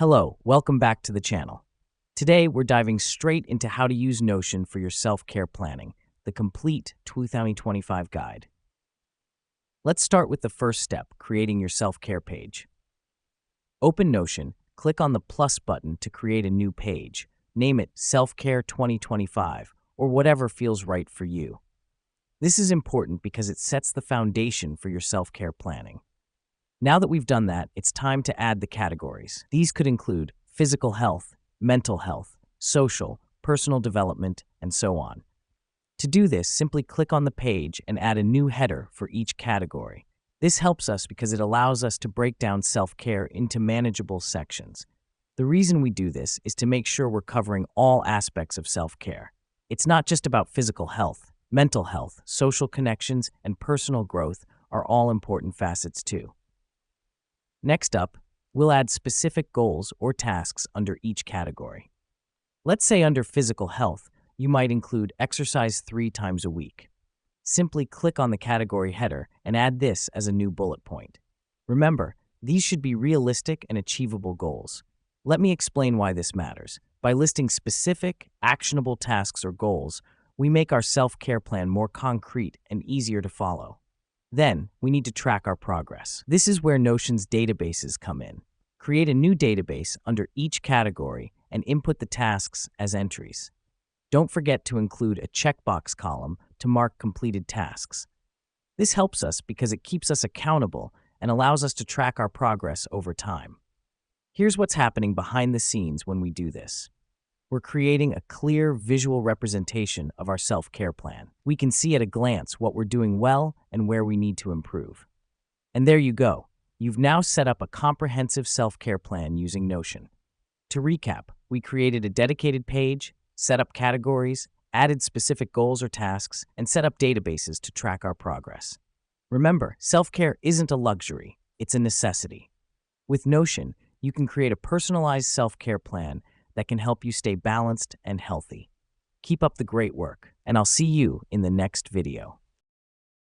Hello, welcome back to the channel. Today, we're diving straight into how to use Notion for your self-care planning, the complete 2025 guide. Let's start with the first step, creating your self-care page. Open Notion, click on the plus button to create a new page. Name it Self-Care 2025 or whatever feels right for you. This is important because it sets the foundation for your self-care planning. Now that we've done that, it's time to add the categories. These could include physical health, mental health, social, personal development, and so on. To do this, simply click on the page and add a new header for each category. This helps us because it allows us to break down self-care into manageable sections. The reason we do this is to make sure we're covering all aspects of self-care. It's not just about physical health. Mental health, social connections, and personal growth are all important facets too. Next up, we'll add specific goals or tasks under each category. Let's say under physical health, you might include exercise 3 times a week. Simply click on the category header and add this as a new bullet point. Remember, these should be realistic and achievable goals. Let me explain why this matters. By listing specific, actionable tasks or goals, we make our self-care plan more concrete and easier to follow. Then, we need to track our progress. This is where Notion's databases come in. Create a new database under each category and input the tasks as entries. Don't forget to include a checkbox column to mark completed tasks. This helps us because it keeps us accountable and allows us to track our progress over time. Here's what's happening behind the scenes when we do this. We're creating a clear visual representation of our self-care plan. We can see at a glance what we're doing well and where we need to improve. And there you go. You've now set up a comprehensive self-care plan using Notion. To recap, we created a dedicated page, set up categories, added specific goals or tasks, and set up databases to track our progress. Remember, self-care isn't a luxury, it's a necessity. With Notion, you can create a personalized self-care plan that can help you stay balanced and healthy. Keep up the great work, and I'll see you in the next video.